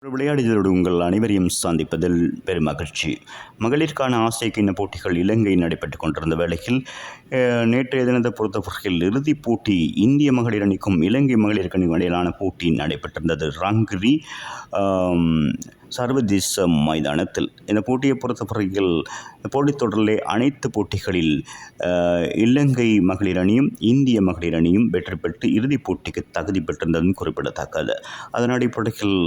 ஒரு விளையாடுதலோடு உங்கள் அனைவரையும் சந்திப்பதில் பெரும் மகிழ்ச்சி. மகளிருக்கான ஆசிய கிண்ண போட்டிகள் இலங்கையில் நடைபெற்றுக் கொண்டிருந்த வேளையில் நேற்றைய தினத்தை பொறுத்தவரையில் இறுதிப் போட்டி இந்திய மகளிர் அணிக்கும் இலங்கை மகளிர் அணிக்கும் இடையிலான போட்டி நடைபெற்றிருந்தது ரங்கிரி சர்வதேச மைதானத்தில். இந்த போட்டியை பொறுத்தவரையில் போட்டித் தொடரிலே அனைத்து போட்டிகளில் இலங்கை மகளிர் அணியும் இந்திய மகளிர் அணியும் வெற்றி பெற்று இறுதிப் போட்டிக்கு தகுதி பெற்றிருந்ததும் குறிப்பிடத்தக்கது. அதன் அடிப்படையில்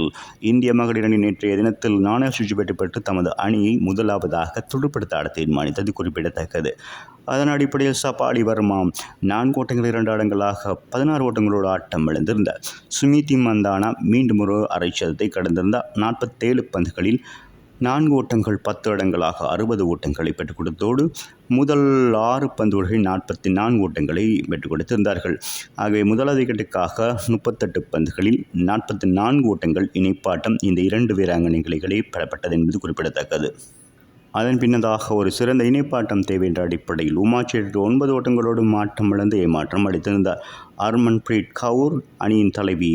இந்திய மகளிர் அணி நேற்றைய தினத்தில் நாணய சுற்று வெற்றி பெற்று தமது அணியை முதலாவதாக துடுப்படுத்த ஆட தீர்மானித்தது குறிப்பிடத்தக்கது. அதன் அடிப்படையில் சபாலி வர்மா 4 ஓட்டங்கள் 2 ஆட்டங்களாக 16 ஓட்டங்களோடு ஆட்டம் இழந்திருந்தார். சுமிதி மந்தானா மீண்டும் ஒரு அரைச்சதத்தை கடந்திருந்தார். 47 பந்துகளில் 4 ஓட்டங்கள் 10 இடங்களாக 60 ஓட்டங்களை பெற்றுக் கொடுத்ததோடு முதல் 6 பந்துகளில் 44 ஓட்டங்களை பெற்றுக் கொடுத்திருந்தார்கள். ஆகவே முதலாவது விக்கெட்டுக்காக 38 பந்துகளில் 44 ஓட்டங்கள் இணைப்பாட்டம் இந்த 2 வீராங்கனைகளிடையே பெறப்பட்டது என்பது குறிப்பிடத்தக்கது. அதன் பின்னதாக ஒரு சிறந்த இணைப்பாட்டம் தேவை என்ற அடிப்படையில் உமாச்சேரி 9 ஓட்டங்களோடு மாற்றம் இழந்து ஏமாற்றம் அளித்திருந்தார். ஹர்மன்பிரீத் கவுர் அணியின் தலைவி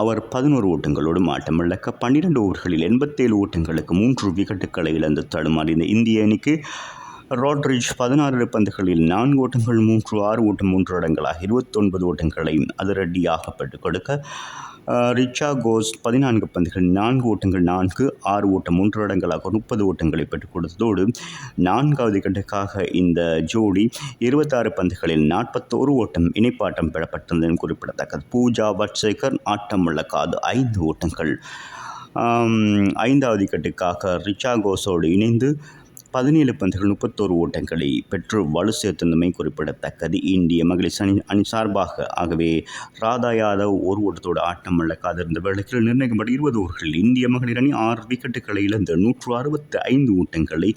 அவர் 11 ஓட்டங்களோடு மாட்டம் இழக்க 12 ஓவர்களில் 87 ஓட்டங்களுக்கு 3 விக்கெட்டுகளை இழந்து தடுமாறிய இந்திய அணிக்கு ரோட்ரிச் 16 பந்துகளில் 4 ஓட்டங்கள் 6 ஓட்டம் 3 இடங்களாக 29 ஓட்டங்களையும் அதிரடியாக பெற்றுக் கொடுக்க ரிச்சா கோஸ் 14 பந்துகள் 4 ஓட்டங்கள் 6 ஓட்டம் 3 இடங்களாக 30 ஓட்டங்களை பெற்றுக் கொடுத்ததோடு 4வது விக்கெட்டுக்காக இந்த ஜோடி 26 பந்துகளில் 41 ஓட்டம் இணைப்பாட்டம் பெறப்பட்டிருந்தது குறிப்பிடத்தக்கது. பூஜா வட்சேகர் ஆட்டம் இழக்காது 5 ஓட்டங்கள் 5வது விக்கெட்டுக்காக ரிச்சா கோஸோடு இணைந்து 17 பந்துகள் 31 ஓட்டங்களை பெற்று வலு சேர்த்திருந்தமை குறிப்பிடத்தக்கது இந்திய மகளிர் அணி சார்பாக. ஆகவே ராதா யாதவ் 1 ஓட்டத்தோடு ஆட்டம் இழக்காதிருந்த வேளையில் நிர்ணயிக்கப்பட்ட 20 ஓவர்களில் இந்திய மகளிர் அணி 6 விக்கெட்டுகளை இழந்து 165 ஓட்டங்களை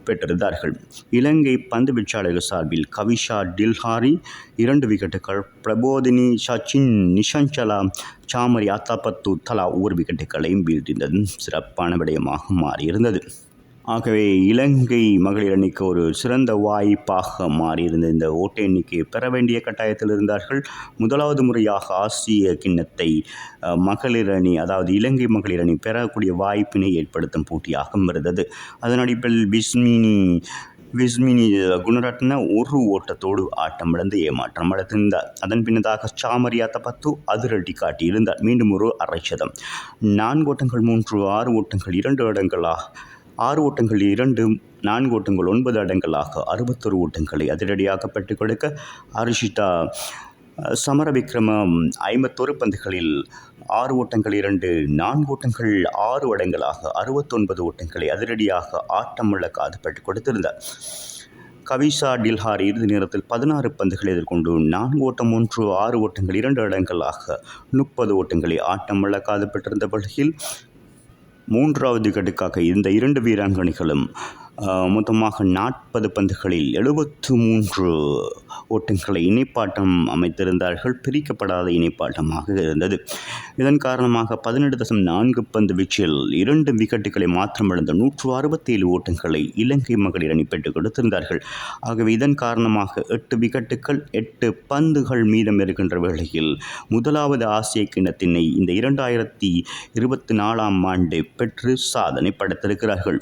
பெற்றிருந்தார்கள். இலங்கை பந்து வீச்சாளர்கள் சார்பில் கவிஷா டில்ஹாரி 2 விக்கெட்டுகள், பிரபோதினி சச்சின் நிஷஞ்சலா சாமரி அத்தாபத்து தலா 1 விக்கெட்டுகளையும் வீழ்த்தியிருந்ததும் சிறப்பான விடயமாக மாறியிருந்தது. ஆகவே இலங்கை மகளிர் அணிக்கு ஒரு சிறந்த வாய்ப்பாக மாறியிருந்த இந்த ஓட்ட எண்ணிக்கையை பெற வேண்டிய கட்டாயத்தில் இருந்தார்கள். முதலாவது முறையாக ஆசிய கிண்ணத்தை மகளிர் அணி அதாவது இலங்கை மகளிர் அணி பெறக்கூடிய வாய்ப்பினை ஏற்படுத்தும் போட்டியாக இருந்தது. அதன் அடிப்படையில் விஸ்மினி குணரட்ன 1 ஓட்டத்தோடு ஆட்டமிழந்து ஏமாற்றம் அடைந்திருந்தார். அதன் பின்னதாக சாமரி அத்தபத்து அதிரடி காட்டியிருந்தார். மீண்டும் ஒரு அரைச்சதம் 4 ஓட்டங்கள் 3 6 ஓட்டங்கள் 2 இடங்களாக 6 ஓட்டங்கள் 2 4 ஓட்டங்கள் 9 இடங்களாக 61 ஓட்டங்களை அதிரடியாக பெற்றுக் கொடுக்க ஹர்ஷிதா சமரவிக்ரம 51 பந்துகளில் 6 ஓட்டங்கள் 2 4 ஓட்டங்கள் 6 இடங்களாக 69 ஓட்டங்களை அதிரடியாக ஆட்டம் இழக்காது பெற்றுக் கொடுத்திருந்தார். கவிஷா டில்ஹாரி இறுதி நேரத்தில் 16 பந்துகளை எதிர்கொண்டு 4 ஓட்டம் 1 6 ஓட்டங்கள் 2 இடங்களாக 30 ஓட்டங்களை ஆட்டம் இழக்காது பெற்றிருந்த வேளையில் 3வது விக்கெட்டுக்காக இந்த 2 வீராங்கனைகளும் மொத்தமாக 40 பந்துகளில் 73 ஓட்டங்களை இணைப்பாட்டம் அமைத்திருந்தார்கள். பிரிக்கப்படாத இணைப்பாட்டமாக இருந்தது. இதன் காரணமாக 18.4 பந்து வீச்சில் 2 விக்கெட்டுகளை மாற்றமிழந்த 167 ஓட்டங்களை இலங்கை மகளிர் அணி பெற்றுக் கொடுத்திருந்தார்கள். ஆகவே இதன் காரணமாக 8 விக்கெட்டுகள் 8 பந்துகள் மீதம் இருக்கின்ற வேளையில் முதலாவது ஆசிய கிண்ணத்தினை இந்த 2024ஆம் ஆண்டு பெற்று சாதனை படைத்திருக்கிறார்கள்.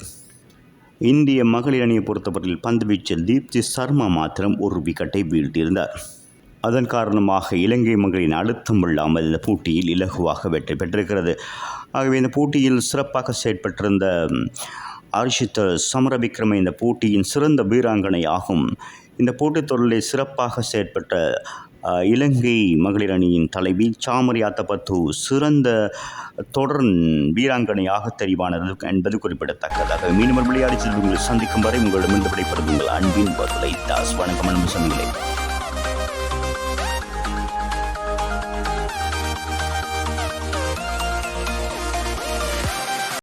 இந்திய மகளிர் அணியை பொறுத்தவரையில் பந்து வீச்சில் தீப்தி சர்மா மாத்திரம் 1 விக்கெட்டை வீழ்த்தியிருந்தார். அதன் காரணமாக இலங்கை மகளிரின் அழுத்தம் இல்லாமல் இந்த போட்டியில் இலகுவாக வெற்றி பெற்றிருக்கிறது. ஆகவே இந்த போட்டியில் சிறப்பாக செயற்பட்டிருந்த ஹர்ஷிதா சமரவிக்ரம இந்த போட்டியின் சிறந்த வீராங்கனை ஆகும். இந்த போட்டித் தொடரில் சிறப்பாக செயற்பட்ட இலங்கை மகளிர் அணியின் தலைவி சாமரி அத்தபத்து சிறந்த தொடர் வீராங்கனையாக தெரிவானது என்பது குறிப்பிடத்தக்கதாக. மீண்டும் விளையாடி செல்வங்களை சந்திக்கும் வரை உங்களிடமிருந்து விடைபெறும் உங்கள் அன்பின் பதுலை தாஸ். வணக்கம் அன்பு சொந்தங்களே.